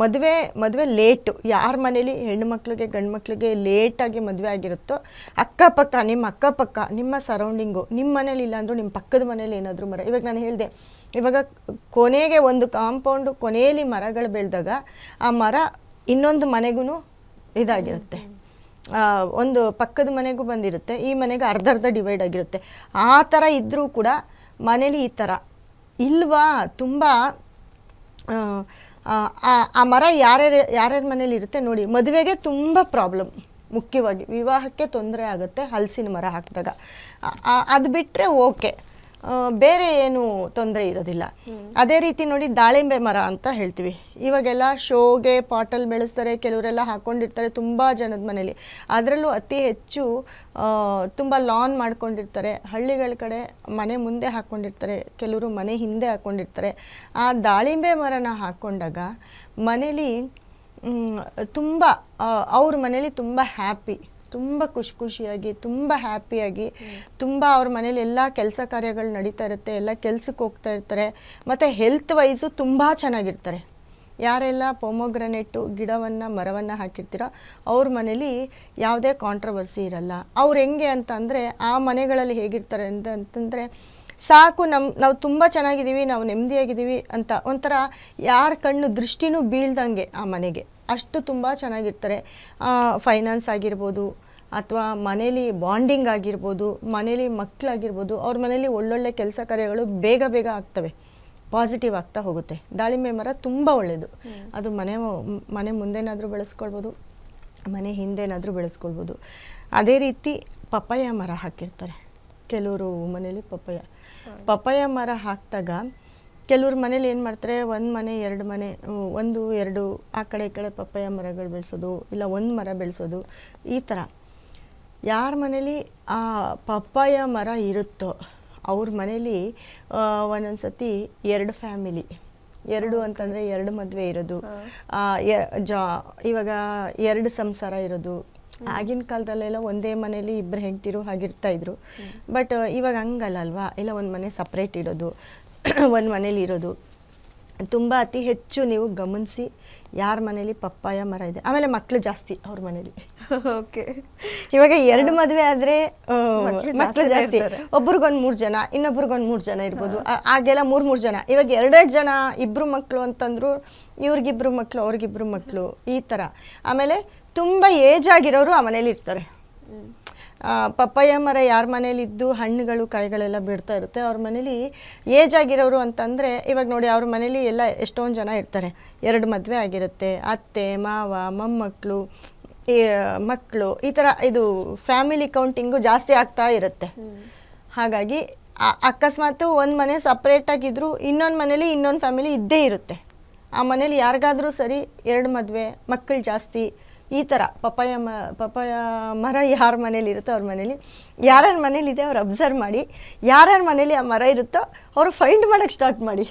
ಮದುವೆ ಲೇಟು, ಯಾರ ಮನೇಲಿ ಹೆಣ್ಣು ಮಕ್ಳಿಗೆ ಗಂಡು ಮಕ್ಳಿಗೆ ಲೇಟಾಗಿ ಮದುವೆ ಆಗಿರುತ್ತೋ ನಿಮ್ಮ ಅಕ್ಕಪಕ್ಕ ನಿಮ್ಮ ಸರೌಂಡಿಂಗು, ನಿಮ್ಮ ಮನೇಲಿ ಇಲ್ಲಾಂದ್ರೂ ನಿಮ್ಮ ಪಕ್ಕದ ಮನೇಲಿ ಏನಾದರೂ ಮರ. ಇವಾಗ ನಾನು ಹೇಳಿದೆ, ಇವಾಗ ಕೊನೆಗೆ ಒಂದು ಕಾಂಪೌಂಡು ಕೊನೆಯಲ್ಲಿ ಮರಗಳು ಬೆಳೆದಾಗ ಆ ಮರ ಇನ್ನೊಂದು ಮನೆಗೂ ಇದಾಗಿರುತ್ತೆ, ಒಂದು ಪಕ್ಕದ ಮನೆಗೂ ಬಂದಿರುತ್ತೆ, ಈ ಮನೆಗೆ ಅರ್ಧ ಡಿವೈಡ್ ಆಗಿರುತ್ತೆ. ಆ ಥರ ಇದ್ದರೂ ಕೂಡ ಮನೇಲಿ ಈ ಥರ ಇಲ್ವಾ? ತುಂಬ ಆ ಮರ ಯಾರ್ಯಾರ ಮನೇಲಿ ಇರುತ್ತೆ ನೋಡಿ, ಮದುವೆಗೆ ತುಂಬ ಪ್ರಾಬ್ಲಮ್, ಮುಖ್ಯವಾಗಿ ವಿವಾಹಕ್ಕೆ ತೊಂದರೆ ಆಗುತ್ತೆ ಹಲಸಿನ ಮರ ಹಾಕಿದಾಗ. ಅದು ಬಿಟ್ಟರೆ ಓಕೆ, ಬೇರೆ ಏನು ತೊಂದರೆ ಇರೋದಿಲ್ಲ. ಅದೇ ರೀತಿ ನೋಡಿ ದಾಳಿಂಬೆ ಮರ ಅಂತ ಹೇಳ್ತೀವಿ. ಇವಾಗೆಲ್ಲ ಶೋಗೆ ಪಾಟಲ್ಲಿ ಬೆಳೆಸ್ತಾರೆ, ಕೆಲವರೆಲ್ಲ ಹಾಕ್ಕೊಂಡಿರ್ತಾರೆ ತುಂಬ ಜನದ ಮನೇಲಿ. ಅದರಲ್ಲೂ ಅತಿ ಹೆಚ್ಚು ತುಂಬ ಲಾನ್ ಮಾಡ್ಕೊಂಡಿರ್ತಾರೆ. ಹಳ್ಳಿಗಳ ಕಡೆ ಮನೆ ಮುಂದೆ ಹಾಕ್ಕೊಂಡಿರ್ತಾರೆ, ಕೆಲವರು ಮನೆ ಹಿಂದೆ ಹಾಕ್ಕೊಂಡಿರ್ತಾರೆ. ಆ ದಾಳಿಂಬೆ ಮರನ ಹಾಕ್ಕೊಂಡಾಗ ಮನೇಲಿ ತುಂಬ ಅವ್ರ ಮನೇಲಿ ತುಂಬ ಹ್ಯಾಪಿ, ತುಂಬ ಖುಷಿಯಾಗಿ, ತುಂಬ ಹ್ಯಾಪಿಯಾಗಿ, ತುಂಬ ಅವ್ರ ಮನೇಲಿ ಎಲ್ಲ ಕೆಲಸ ಕಾರ್ಯಗಳು ನಡೀತಾ ಇರುತ್ತೆ, ಎಲ್ಲ ಕೆಲ್ಸಕ್ಕೆ ಹೋಗ್ತಾ ಇರ್ತಾರೆ, ಮತ್ತು ಹೆಲ್ತ್ ವೈಸು ತುಂಬ ಚೆನ್ನಾಗಿರ್ತಾರೆ. ಯಾರೆಲ್ಲ ಪೊಮೊಗ್ರನೇಟು ಮರವನ್ನು ಹಾಕಿರ್ತೀರೋ ಅವ್ರ ಮನೇಲಿ ಯಾವುದೇ ಕಾಂಟ್ರವರ್ಸಿ ಇರಲ್ಲ. ಅವ್ರು ಹೆಂಗೆ ಅಂತಂದರೆ ಆ ಮನೆಗಳಲ್ಲಿ ಹೇಗಿರ್ತಾರೆ ಅಂತಂದರೆ ಸಾಕು, ನಾವು ತುಂಬ ಚೆನ್ನಾಗಿದ್ದೀವಿ, ನಾವು ನೆಮ್ಮದಿಯಾಗಿದ್ದೀವಿ ಅಂತ ಒಂಥರ ಯಾರ ಕಣ್ಣು ದೃಷ್ಟಿನೂ ಬೀಳ್ದಂಗೆ ಆ ಮನೆಗೆ ಅಷ್ಟು ತುಂಬ ಚೆನ್ನಾಗಿರ್ತಾರೆ. ಫೈನಾನ್ಸ್ ಆಗಿರ್ಬೋದು, ಅಥವಾ ಮನೇಲಿ ಬಾಂಡಿಂಗ್ ಆಗಿರ್ಬೋದು, ಮನೇಲಿ ಮಕ್ಕಳಾಗಿರ್ಬೋದು, ಅವ್ರ ಮನೇಲಿ ಒಳ್ಳೊಳ್ಳೆ ಕೆಲಸ ಕಾರ್ಯಗಳು ಬೇಗ ಆಗ್ತವೆ, ಪಾಸಿಟಿವ್ ಆಗ್ತಾ ಹೋಗುತ್ತೆ. ದಾಳಿಂಬೆ ಮರ ತುಂಬ ಒಳ್ಳೆಯದು. ಅದು ಮನೆ ಮುಂದೆನಾದರೂ ಬೆಳೆಸ್ಕೊಳ್ಬೋದು, ಮನೆ ಹಿಂದೆನಾದರೂ ಬೆಳೆಸ್ಕೊಳ್ಬೋದು. ಅದೇ ರೀತಿ ಪಪ್ಪಾಯ ಮರ ಹಾಕಿರ್ತಾರೆ ಕೆಲವರು ಮನೇಲಿ. ಪಪ್ಪಾಯ ಮರ ಹಾಕಿದಾಗ ಕೆಲವ್ರ ಮನೇಲಿ ಏನು ಮಾಡ್ತಾರೆ, ಒಂದು ಮನೆ ಎರಡು ಮನೆ, ಒಂದು ಎರಡು ಆ ಕಡೆ ಈ ಕಡೆ ಪಪ್ಪಾಯ ಮರಗಳು ಬೆಳೆಸೋದು, ಇಲ್ಲ ಒಂದು ಮರ ಬೆಳೆಸೋದು. ಈ ಥರ ಯಾರ ಮನೇಲಿ ಆ ಪಪ್ಪಾಯ ಮರ ಇರುತ್ತೋ ಅವ್ರ ಮನೇಲಿ ಒಂದೊಂದು ಸತಿ ಎರಡು ಫ್ಯಾಮಿಲಿ, ಎರಡು ಅಂತಂದರೆ ಎರಡು ಮದುವೆ ಇರೋದು, ಇವಾಗ ಎರಡು ಸಂಸಾರ ಇರೋದು. ಆಗಿನ ಕಾಲದಲ್ಲೆಲ್ಲ ಒಂದೇ ಮನೇಲಿ ಇಬ್ಬರು ಹೆಂಡ್ತಿರು ಹಾಗಿರ್ತಾ ಇದ್ರು. ಬಟ್ ಇವಾಗ ಹಂಗಲ್ಲ ಅಲ್ವಾ, ಇಲ್ಲ ಒಂದು ಮನೆ ಸಪ್ರೇಟ್ ಇರೋದು, ಒಂದು ಮನೇಲಿ ಇರೋದು. ತುಂಬ ಅತಿ ಹೆಚ್ಚು ನೀವು ಗಮನಿಸಿ ಯಾರ ಮನೇಲಿ ಪಪ್ಪಾಯ ಮರ ಇದೆ. ಆಮೇಲೆ ಮಕ್ಕಳು ಜಾಸ್ತಿ ಅವ್ರ ಮನೇಲಿ. ಓಕೆ, ಇವಾಗ ಎರಡು ಮದುವೆ ಆದರೆ ಮಕ್ಕಳು ಜಾಸ್ತಿ, ಒಬ್ರಿಗೊಂದು 3 ಜನ, ಇನ್ನೊಬ್ರಿಗೊಂದು 3 ಜನ ಇರ್ಬೋದು. ಆಗೆಲ್ಲ 3 ಜನ. ಇವಾಗ 2 ಜನ, ಇಬ್ಬರು ಮಕ್ಕಳು ಅಂತಂದ್ರು, ಇವ್ರಿಗಿಬ್ರು ಮಕ್ಕಳು, ಅವ್ರಿಗಿಬ್ರು ಮಕ್ಕಳು, ಈ ಥರ. ಆಮೇಲೆ ತುಂಬ ಏಜ್ ಆಗಿರೋರು ಆ ಮನೇಲಿ ಇರ್ತಾರೆ. ಪಪ್ಪಾಯ ಮರ ಯಾರ ಮನೇಲಿದ್ದು ಹಣ್ಣುಗಳು ಕಾಯಿಗಳೆಲ್ಲ ಬಿಡ್ತಾ ಇರುತ್ತೆ, ಅವ್ರ ಮನೇಲಿ ಏಜ್ ಆಗಿರೋರು ಅಂತಂದರೆ, ಇವಾಗ ನೋಡಿ ಅವ್ರ ಮನೇಲಿ ಎಲ್ಲ ಎಷ್ಟೊಂದು ಜನ ಇರ್ತಾರೆ, 2 ಮದುವೆ ಆಗಿರುತ್ತೆ, ಅತ್ತೆ ಮಾವ ಮೊಮ್ಮಕ್ಕಳು ಮಕ್ಕಳು, ಈ ಥರ ಇದು ಫ್ಯಾಮಿಲಿ ಕೌಂಟಿಂಗು ಜಾಸ್ತಿ ಆಗ್ತಾ ಇರುತ್ತೆ. ಹಾಗಾಗಿ ಅಕಸ್ಮಾತು ಒಂದು ಮನೆ ಸಪ್ರೇಟಾಗಿದ್ದರೂ ಇನ್ನೊಂದು ಮನೇಲಿ ಇನ್ನೊಂದು ಫ್ಯಾಮಿಲಿ ಇದ್ದೇ ಇರುತ್ತೆ. ಆ ಮನೇಲಿ ಯಾರಿಗಾದರೂ ಸರಿ 2 ಮದುವೆ, ಮಕ್ಕಳು ಜಾಸ್ತಿ, ಈ ಥರ ಪಪ್ಪಾಯ ಮರ ಯಾರ ಮನೇಲಿ ಇರುತ್ತೋ ಅವ್ರ ಮನೇಲಿ, ಯಾರ್ಯಾರ ಮನೇಲಿದೆ ಅವ್ರು ಅಬ್ಸರ್ವ್ ಮಾಡಿ, ಯಾರ್ಯಾರ ಮನೇಲಿ ಆ ಮರ ಇರುತ್ತೋ ಅವರು ಫೈಂಡ್ ಮಾಡೋಕ್ಕೆ ಸ್ಟಾರ್ಟ್ ಮಾಡಿ.